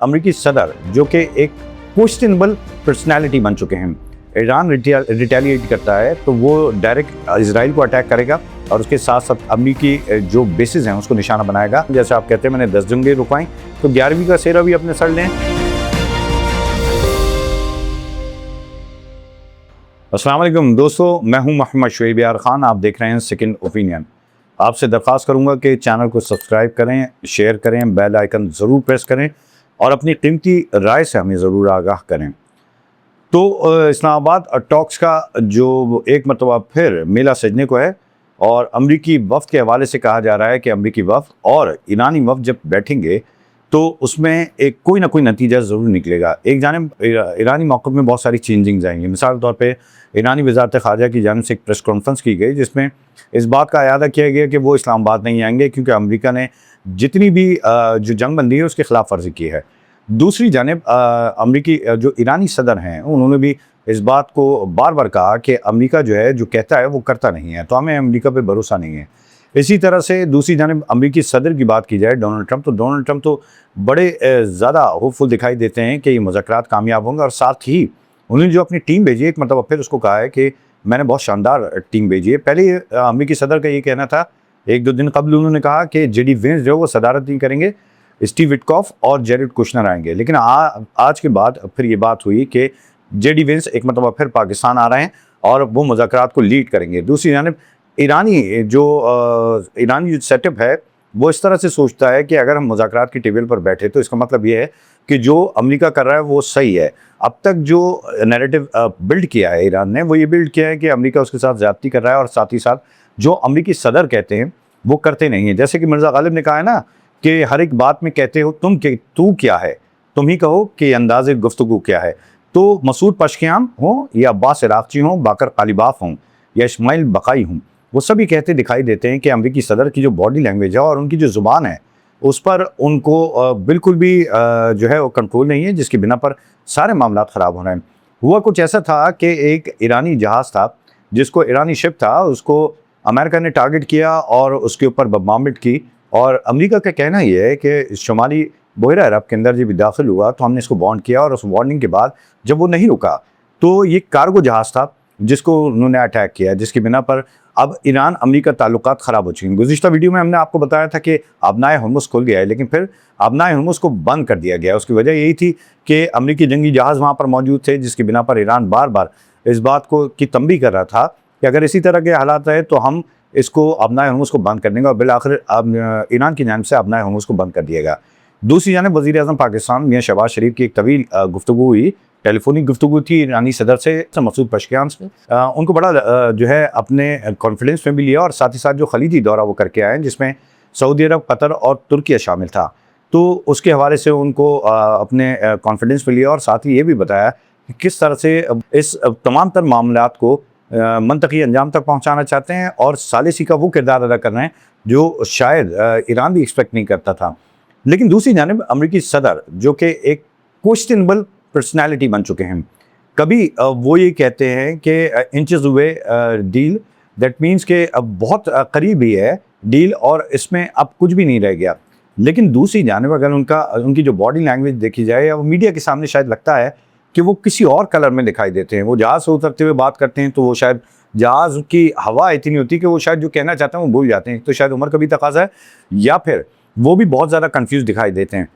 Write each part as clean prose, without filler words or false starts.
अमेरिकी सदर जो कि एक क्वेश्चनेबल पर्सनैलिटी बन चुके हैं। ईरान रिटेलिएट करता है तो वो डायरेक्ट इसराइल को अटैक करेगा और उसके साथ साथ अमेरिकी जो बेसिस हैं उसको निशाना बनाएगा। जैसे आप कहते हैं मैंने 10 जंगें रुकवाई तो 11वीं का सेहरा भी अपने सर लें। अस्सलाम वालेकुम दोस्तों, मैं हूं मोहम्मद शुएब यार खान। आप देख रहे हैं सेकंड ओपिनियन। आपसे दरख्वास्त करूंगा कि चैनल को सब्सक्राइब करें, शेयर करें, बेल आइकन ज़रूर प्रेस करें और अपनी कीमती राय से हमें ज़रूर आगाह करें। तो इस्लामाबाद टॉक्स का जो एक मरतबा फिर मेला सजने को है और अमरीकी वफ़द के हवाले से कहा जा रहा है कि अमरीकी वफ़द और ईरानी वफ़द जब बैठेंगे तो उसमें एक कोई ना कोई नतीजा ज़रूर निकलेगा। एक जानिब ईरानी मौक़िफ़ में बहुत सारी चेंजिंग्स आएंगी। मिसाल के तौर पे ईरानी वज़ारत ख़ारजा की जानिब से एक प्रेस कॉन्फ्रेंस की गई जिसमें इस बात का अयादा किया गया कि वो इस्लामाबाद नहीं आएंगे क्योंकि अमेरिका ने जितनी भी जो जंग बंदी है उसके ख़िलाफ़ वर्जी की है। दूसरी जानिब अमरीकी जो ईरानी सदर हैं उन्होंने भी इस बात को बार बार कहा कि अमेरिका जो है जो कहता है वो करता नहीं है, तो हमें अमेरिका पे भरोसा नहीं है। इसी तरह से दूसरी जानिब अमरीकी सदर की बात की जाए डोनाल्ड ट्रंप तो बड़े ज़्यादा होपफुल दिखाई देते हैं कि ये मुज़ाकरात कामयाब होंगे और साथ ही उन्होंने जो अपनी टीम भेजी एक मतलब फिर उसको कहा है कि मैंने बहुत शानदार टीम भेजी है। पहले अमरीकी सदर का ये कहना था, एक दो दिन कबल उन्होंने कहा कि जेडी वेंस जो है वो सदारत नहीं करेंगे, स्टीव विटकॉफ और जेरेड कुशनर आएंगे। लेकिन आज के बाद फिर ये बात हुई कि जेडी वेंस एक मतलब फिर पाकिस्तान आ रहे हैं और वो मुज़ाकरात को लीड करेंगे। दूसरी जानिब ईरानी जो सेटअप है वो इस तरह से सोचता है कि अगर हम मुज़ाकरात की टेबल पर बैठे तो इसका मतलब ये है कि जो अमेरिका कर रहा है वो सही है। अब तक जो नैरेटिव बिल्ड किया है ईरान ने वो ये बिल्ड किया है कि अमेरिका उसके साथ ज़्यादती कर रहा है और साथ ही साथ जो अमेरिकी सदर कहते हैं वो करते नहीं हैं। जैसे कि मिर्ज़ा गालिब ने कहा है ना कि हर एक बात में कहते हो तू क्या है, तुम ही कहो कि अंदाज़े गुफ्तगू क्या है। तो मसूद पशकियान हो या अब्बास इराक़ची हों, बाकर कालिबाफ हों या इस्माइल बकाई हों, वो सभी कहते दिखाई देते हैं कि अमेरिकी सदर की जो बॉडी लैंग्वेज है और उनकी जो ज़ुबान है उस पर उनको बिल्कुल भी जो है वो कंट्रोल नहीं है, जिसकी बिना पर सारे मामला ख़राब हो रहे हैं। हुआ कुछ ऐसा था कि एक ईरानी जहाज़ था जिसको ईरानी शिप था उसको अमेरिका ने टारगेट किया और उसके ऊपर बमबार्मेंट की और अमेरिका का कहना यह है कि शुमाली बहरा अरब के अंदर जब दाखिल हुआ तो हमने इसको वार्न किया और उस वार्निंग के बाद जब वो नहीं रुका तो ये कार्गो जहाज़ था जिसको उन्होंने अटैक किया, जिसकी बिना पर अब ईरान अमेरिका ताल्लुकात ख़राब हो चुके हैं। गुज़िश्ता वीडियो में हमने आपको बताया था कि आबनाए हुर्मुज़ खुल गया है, लेकिन फिर आबनाए हुर्मुज़ को बंद कर दिया गया। उसकी वजह यही थी कि अमेरिकी जंगी जहाज़ वहाँ पर मौजूद थे, जिसकी बिना पर ईरान बार बार इस बात को की तंबीह कर रहा था कि अगर इसी तरह के हालात रहे तो हम इसको आबनाए हुर्मुज़ को बंद कर देंगे और बिलाखिर ईरान की जानिब से आबनाए हुर्मुज़ को बंद कर दिएगा। दूसरी जानिब वज़ीर-ए-आज़म पाकिस्तान मियां शहबाज शरीफ की एक तवील गुफ्तगू हुई, टेलीफोनिक गुफ्तगू थी ईरानी सदर से मसूद पशकियान से। उनको बड़ा जो है अपने कॉन्फिडेंस में भी लिया और साथ ही साथ जो खलीजी दौरा वो करके आए जिसमें सऊदी अरब, कतर और तुर्किया शामिल था, तो उसके हवाले से उनको अपने कॉन्फिडेंस में लिया और साथ ही ये भी बताया कि किस तरह से इस तमाम तर मामलात को मंतकी अंजाम तक पहुँचाना चाहते हैं और सालिसी का वो किरदार अदा कर रहे हैं जो शायद ईरान भी एक्सपेक्ट नहीं करता था। लेकिन दूसरी जानिब अमरीकी सदर जो कि एक क्वेश्चनेबल पर्सनैलिटी बन चुके हैं, कभी वो ये कहते हैं कि इंचेस हुए डील, दैट मीन्स कि अब बहुत करीब ही है डील और इसमें अब कुछ भी नहीं रह गया। लेकिन दूसरी जानिब अगर उनकी जो बॉडी लैंग्वेज देखी जाए या वो मीडिया के सामने शायद लगता है कि वो किसी और कलर में दिखाई देते हैं। वो जहाज़ से उतरते हुए बात करते हैं तो वो शायद जहाज़ की हवा इतनी होती है कि वो शायद जो कहना चाहते हैं वो भूल जाते हैं। तो शायद उम्र का भी तकाज़ा है या फिर वो भी बहुत ज़्यादा कन्फ्यूज़ दिखाई देते हैं।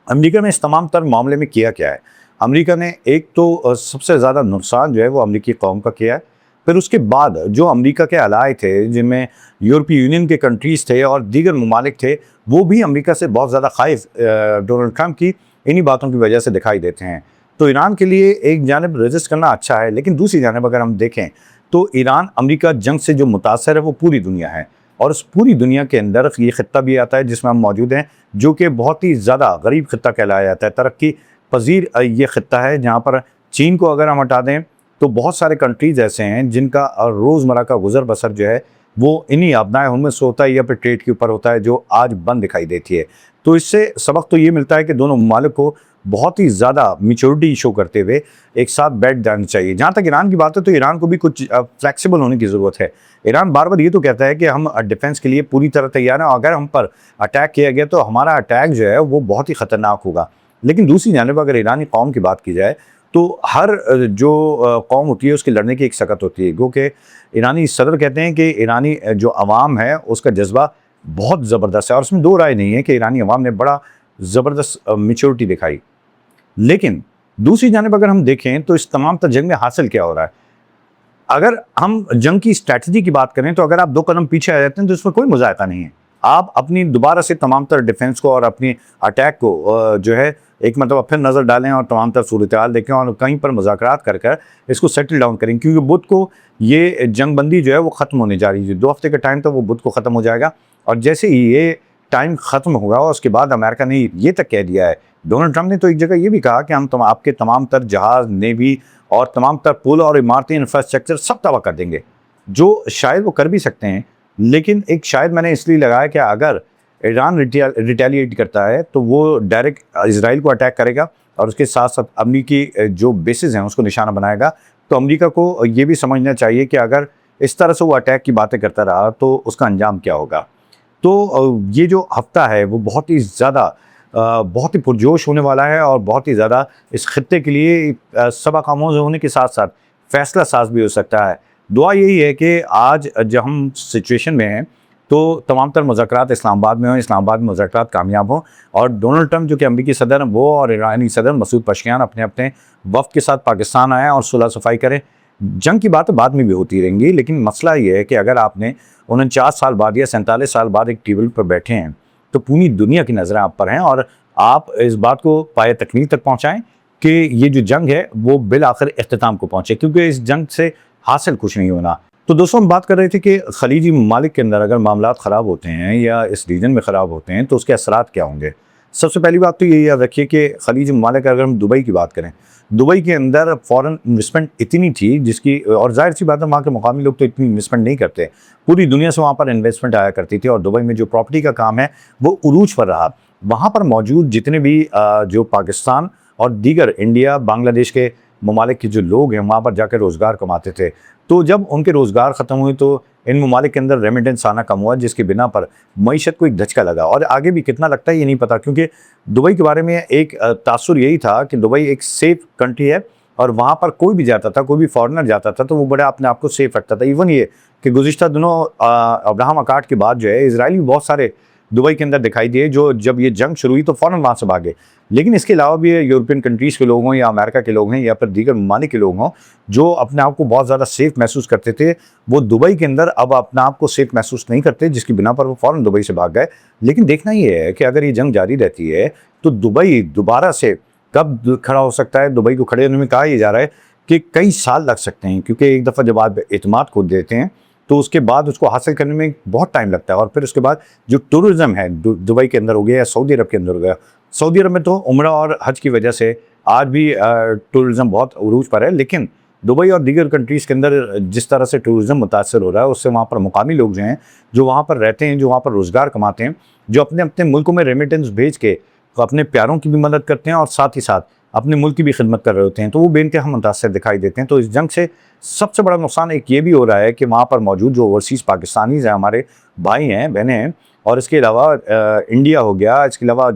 अमेरिका ने इस तमाम तर मामले में किया क्या है? अमेरिका ने एक तो सबसे ज़्यादा नुकसान जो है वो अमेरिकी कौम का किया है। फिर उसके बाद जो अमेरिका के अलाए थे जिनमें यूरोपीय यूनियन के कंट्रीज़ थे और दीगर ममालिक थे वो भी अमेरिका से बहुत ज़्यादा खाइफ डोनाल्ड ट्रंप की इन्हीं बातों की वजह से दिखाई देते हैं। तो ईरान के लिए एक जानिब रेजिस्ट करना अच्छा है, लेकिन दूसरी जानिब अगर हम देखें तो ईरान अमेरिका जंग से जो मुतासर है वो पूरी दुनिया है और उस पूरी दुनिया के अंदर ये ख़ित्ता भी आता है जिसमें हम मौजूद हैं जो कि बहुत ही ज़्यादा गरीब ख़ित्ता कहलाया जाता है। तरक्की पजीर ये ख़ित्ता है जहाँ पर चीन को अगर हम हटा दें तो बहुत सारे कंट्रीज़ ऐसे हैं जिनका रोज़मर्रा का गुजर बसर जो है वो इन्हीं आबनाए हुर्मुज़ से होता है या फिर ट्रेड के ऊपर होता है जो आज बंद दिखाई देती है। तो इससे सबक तो ये मिलता है कि दोनों ममालिक को बहुत ही ज़्यादा मैच्योरिटी शो करते हुए एक साथ बैठ जानी चाहिए। जहाँ तक ईरान की बात है तो ईरान को भी कुछ फ्लेक्सिबल होने की ज़रूरत है। ईरान बार बार ये तो कहता है कि हम डिफेंस के लिए पूरी तरह तैयार हैं और अगर हम पर अटैक किया गया तो हमारा अटैक जो है वो बहुत ही ख़तरनाक होगा। लेकिन दूसरी जानिब अगर ईरानी कौम की बात की जाए तो हर जो कौम होती है उसकी लड़ने की एक सकत होती है, क्योंकि ईरानी सदर कहते हैं कि ईरानी जो अवाम है उसका जज्बा बहुत ज़बरदस्त है, और उसमें दो राय नहीं है कि ईरानी अवाम ने बड़ा ज़बरदस्त मैच्योरिटी दिखाई। लेकिन दूसरी जानिब अगर हम देखें तो इस तमाम तर जंग में हासिल क्या हो रहा है। अगर हम जंग की स्ट्रैटेजी की बात करें तो अगर आप 2 कदम पीछे आ जाते हैं तो इसमें कोई मुज़ायका नहीं है। आप अपनी दोबारा से तमाम तर डिफेंस को और अपनी अटैक को जो है एक मतलब फिर नज़र डालें और तमाम तर सूरत-ए-हाल देखें और कहीं पर मुज़ाकरात कर कर इसको सेटल डाउन करें, क्योंकि बुध को ये जंग बंदी जो है वो ख़त्म होने जा रही है। 2 हफ्ते का टाइम था, वो बुध को ख़त्म हो जाएगा, और जैसे ही ये टाइम ख़त्म होगा उसके बाद अमेरिका ने ये तक कह दिया है, डोनाल्ड ट्रंप ने तो एक जगह ये भी कहा कि हम आपके तमाम तर जहाज़, नेवी और तमाम तर पुल और इमारती इंफ्रास्ट्रक्चर सब तबाह कर देंगे, जो शायद वो कर भी सकते हैं। लेकिन एक शायद मैंने इसलिए लगाया कि अगर ईरान रिटेलिएट करता है तो वो डायरेक्ट इजराइल को अटैक करेगा और उसके साथ साथ अमरीकी जो बेसिस हैं उसको निशाना बनाएगा। तो अमरीका को ये भी समझना चाहिए कि अगर इस तरह से वो अटैक की बातें करता रहा तो उसका अंजाम क्या होगा। तो ये जो हफ्ता है वो बहुत ही ज़्यादा बहुत ही पुरजोश होने वाला है, और बहुत ही ज़्यादा इस खित्ते के लिए सबक आमोज़ होने के साथ साथ फैसला साज भी हो सकता है। दुआ यही है कि आज जब हम सिचुएशन में हैं तो तमाम तर मुज़ाकरात इस्लामाबाद में हों, इस्लामाबाद में मुज़ाकरात कामयाब हों, और डोनाल्ड ट्रंप जो कि अमरीकी सदर हैं वो और ईरानी सदर मसूद पशकियान अपने अपने वफ़द के साथ पाकिस्तान आएँ और सुलह सफ़ाई करें। जंग की बातें बाद में भी होती रहेंगी, लेकिन मसला ये है कि अगर आपने 49 साल बाद या 47 साल बाद एक टेबल पर बैठे हैं तो पूरी दुनिया की नज़रें आप पर हैं, और आप इस बात को पाए तकमील तक पहुँचाएँ कि ये जो जंग है वो बिल आखिर इख्तिताम को पहुँचे, क्योंकि इस जंग से हासिल कुछ नहीं होना। तो दोस्तों हम बात कर रहे थे कि खलीजी ममालिक के अंदर अगर मामलात ख़राब होते हैं या इस रीजन में ख़राब होते हैं तो उसके असरात क्या होंगे। सबसे पहली बात तो ये याद रखिए कि खलीजी ममालिक, अगर हम दुबई की बात करें, दुबई के अंदर फ़ॉरेन इन्वेस्टमेंट इतनी थी जिसकी, और ज़ाहिर सी बात है वहाँ के मुकामी लोग तो इतनी इन्वेस्टमेंट नहीं करते, पूरी दुनिया से वहाँ पर इन्वेस्टमेंट आया करती थी, और दुबई में जो प्रॉपर्टी का काम है वो उरूज पर रहा। वहाँ पर मौजूद जितने भी जो पाकिस्तान और दीगर इंडिया, बांग्लादेश के ममालिक के जो लोग हैं वहाँ पर जाकर रोज़गार कमाते थे, तो जब उनके रोज़गार ख़त्म हुए तो इन ममालिक के अंदर रेमिटेंस आना कम हुआ, जिसके बिना पर मईशत को एक धचका लगा, और आगे भी कितना लगता है ये नहीं पता, क्योंकि दुबई के बारे में एक तासुर यही था कि दुबई एक सेफ़ कंट्री है, और वहाँ पर कोई भी जाता था, कोई भी फॉरेनर जाता था तो वो बड़ा अपने आप को सेफ़ रखता था। इवन ये कि गुज़िश्ता दिनों अब्राहम अकार्ड के बाद जो है इजरायली बहुत सारे दुबई के अंदर दिखाई दिए, जो जब ये जंग शुरू हुई तो फ़ौरन वहाँ से भागे। लेकिन इसके अलावा भी यूरोपियन कंट्रीज़ के लोग हों या अमेरिका के लोग हैं या फिर दीगर ममालिक के लोग हों जो अपने आप को बहुत ज़्यादा सेफ़ महसूस करते थे, वो दुबई के अंदर अब अपने आप को सेफ़ महसूस नहीं करते, जिसकी बिना पर वो फ़ौरन दुबई से भाग गए। लेकिन देखना ये है कि अगर ये जंग जारी रहती है तो दुबई दोबारा से कब खड़ा हो सकता है। दुबई को खड़े होने में कहा यह जा रहा है कि कई साल लग सकते हैं, क्योंकि एक दफ़ा जब आप एतमाद खो देते हैं तो उसके बाद उसको हासिल करने में बहुत टाइम लगता है। और फिर उसके बाद जो टूरिज़्म है दुबई के अंदर हो गया या सऊदी अरब के अंदर हो गया, सऊदी अरब में तो उम्रा और हज की वजह से आज भी टूरिज़्म बहुत उरूज पर है, लेकिन दुबई और दीगर कंट्रीज़ के अंदर जिस तरह से टूरिज़्म मुतासर हो रहा है उससे वहाँ पर मुकामी लोग जो हैं, जो वहाँ पर रहते हैं, जो वहाँ पर रोज़गार कमाते हैं, जो अपने अपने मुल्कों में रेमिटेंस भेज के अपने प्यारों की भी मदद करते हैं और साथ ही साथ अपने मुल्क की भी खिदमत कर रहे होते हैं, तो वो बेइंतहा मुतासर दिखाई देते हैं। तो इस जंग से सबसे बड़ा नुकसान एक ये भी हो रहा है कि वहाँ पर मौजूद जो ओवरसीज़ पाकिस्तानीज़ हैं, हमारे भाई हैं, बहनें हैं, और इसके अलावा इंडिया हो गया, इसके अलावा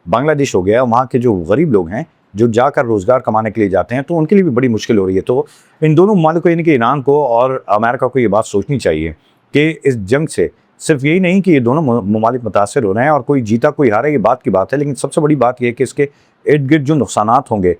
बांग्लादेश हो गया, वहाँ के जो गरीब लोग हैं जो जाकर रोज़गार कमाने के लिए जाते हैं, तो उनके लिए भी बड़ी मुश्किल हो रही है। तो इन दोनों ममालिक को, यानी कि ईरान को और अमेरिका को ये बात सोचनी चाहिए कि इस जंग से सिर्फ यही नहीं कि ये दोनों ममालिक मुतासर हो रहे हैं और कोई जीता कोई हारा, ये बात की बात है, लेकिन सबसे बड़ी बात यह है कि इसके इर्द गिर्द जो नुकसानात होंगे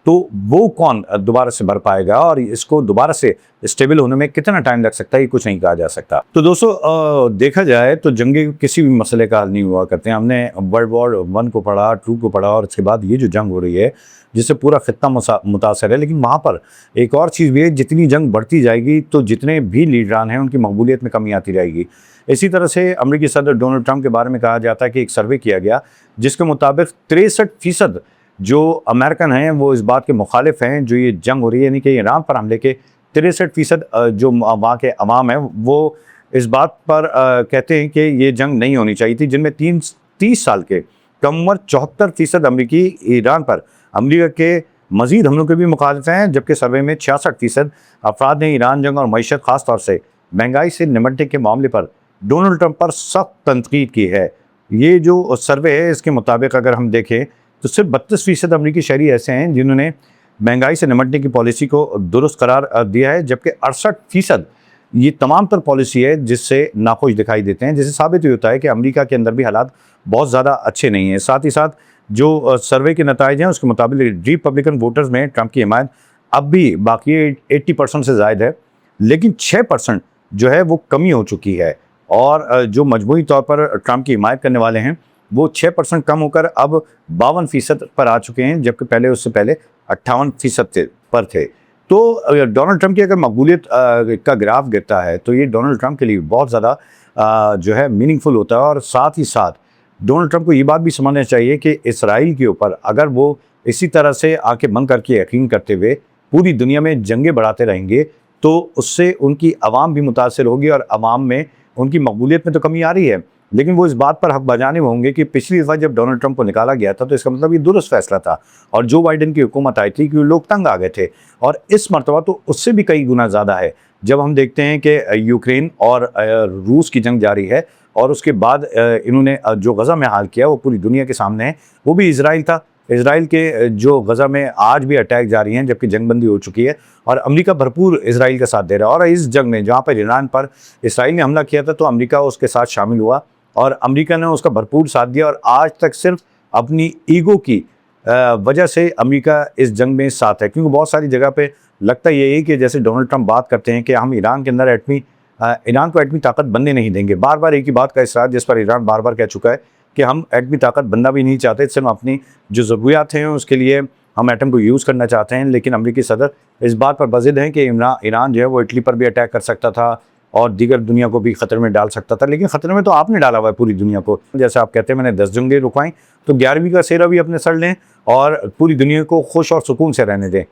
तो वो कौन दोबारा से भर पाएगा, और इसको दोबारा से स्टेबल होने में कितना टाइम लग सकता है ये कुछ नहीं कहा जा सकता। तो दोस्तों देखा जाए तो जंगे किसी भी मसले का हल नहीं हुआ करते हैं। हमने वर्ल्ड वॉर 1 को पढ़ा, 2 को पढ़ा, और इसके बाद ये जो जंग हो रही है जिससे पूरा खित्ता मुतासर है। लेकिन वहाँ पर एक और चीज़ भी है, जितनी जंग बढ़ती जाएगी तो जितने भी लीडरान हैं उनकी मकबूलियत में कमी आती रहेगी। इसी तरह से अमेरिकी सदर डोनाल्ड ट्रंप के बारे में कहा जाता है कि एक सर्वे किया गया जिसके मुताबिक 63% जो अमेरिकन हैं वो इस बात के मुखालिफ हैं जो ये जंग हो रही है, यानी कि ईरान पर हमले के 63% जो वहाँ के अवाम हैं वो इस बात पर कहते हैं कि ये जंग नहीं होनी चाहिए थी, जिनमें 30 साल के कम उम्र 74% अमरीकी ईरान पर अमरीका के मजीद हमलों के भी मुखालिफ हैं, जबकि सर्वे में 66% अफराद ने ईरान जंग और मईशत ख़ास तौर से महंगाई से निमटने के मामले पर डोनाल्ड ट्रंप पर सख्त तनकीद की है। ये जो सर्वे है इसके मुताबिक अगर हम देखें तो सिर्फ 32% अमरीकी शहरी ऐसे हैं जिन्होंने महंगाई से निपटने की पॉलिसी को दुरुस्त करार दिया है, जबकि 68% ये तमाम तर पॉलिसी है जिससे नाखुश दिखाई देते हैं, जिससे साबित ही होता है कि अमेरिका के अंदर भी हालात बहुत ज़्यादा अच्छे नहीं हैं। साथ ही साथ जो सर्वे के नतीजे हैं उसके मुताबिक रिपब्लिकन वोटर्स में ट्रंप की हिमायत अब भी बाकी 80% से ज़ायद है, लेकिन 6% जो है वो कमी हो चुकी है। और जो मजमूई तौर पर ट्रंप की हिमायत करने वाले हैं वो 6% कम होकर अब 52% पर आ चुके हैं, जबकि पहले उससे पहले 58% पर थे। तो डोनाल्ड ट्रंप की अगर मकबूलियत का ग्राफ गिरता है तो ये डोनाल्ड ट्रंप के लिए बहुत ज़्यादा जो है मीनिंगफुल होता है। और साथ ही साथ डोनाल्ड ट्रंप को ये बात भी समझना चाहिए कि इसराइल के ऊपर अगर वो इसी तरह से आंखें बंद करके यकीन करते हुए पूरी दुनिया में जंगें बढ़ाते रहेंगे तो उससे उनकी आवाम भी मुतासर होगी, और आवाम में उनकी मकबूलियत में तो कमी आ रही है, लेकिन वो इस बात पर हक बजाने होंगे कि पिछली दफ़ा जब डोनाल्ड ट्रंप को निकाला गया था तो इसका मतलब ये दुरुस्त फैसला था, और जो बाइडेन की हुकूमत आई थी कि लोग तंग आ गए थे। और इस मरतबा तो उससे भी कई गुना ज़्यादा है जब हम देखते हैं कि यूक्रेन और रूस की जंग जारी है, और उसके बाद इन्होंने जो गज़ा में हाल किया वो पूरी दुनिया के सामने है। वो भी इसराइल था, इसराइल के जो गज़ा में आज भी अटैक जारी हैं जबकि जंगबंदी हो चुकी है, और अमेरिका भरपूर इसराइल का साथ दे रहा है। और इस जंग में जहाँ पर ईरान पर इसराइल ने हमला किया था तो अमेरिका उसके साथ शामिल हुआ और अमेरिका ने उसका भरपूर साथ दिया, और आज तक सिर्फ अपनी ईगो की वजह से अमेरिका इस जंग में साथ है। क्योंकि बहुत सारी जगह पे लगता यही है कि जैसे डोनाल्ड ट्रंप बात करते हैं कि हम ईरान के अंदर ईरान को एटमी ताकत बनने नहीं देंगे, बार बार एक ही बात का इसरार, जिस पर ईरान बार बार कह चुका है कि हम एटमी ताकत बनना भी नहीं चाहते, सिर्फ अपनी जो ज़रूरियात हैं उसके लिए हम एटम को यूज़ करना चाहते हैं। लेकिन अमेरिकी सदर इस बात पर बज़िद हैं कि ईरान जो है वो इटली पर भी अटैक कर सकता था और दीगर दुनिया को भी ख़तरे में डाल सकता था, लेकिन ख़तरे में तो आपने डाला हुआ है पूरी दुनिया को। जैसे आप कहते हैं मैंने 10 जंगें रुकवाई, तो 11वीं का सेहरा भी अपने सर लें और पूरी दुनिया को खुश और सुकून से रहने दें।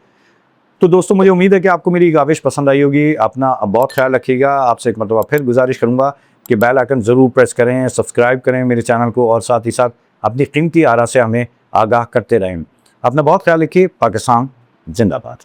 तो दोस्तों मुझे उम्मीद है कि आपको मेरी गाविश पसंद आई होगी। अपना बहुत ख्याल रखिएगा। आपसे एक मरतबा फिर गुजारिश करूँगा कि बेल आइकन ज़रूर प्रेस करें, सब्सक्राइब करें मेरे चैनल को, और साथ ही साथ अपनी कीमती आरा से हमें आगाह करते रहें। अपना बहुत ख्याल रखिए। पाकिस्तान जिंदाबाद।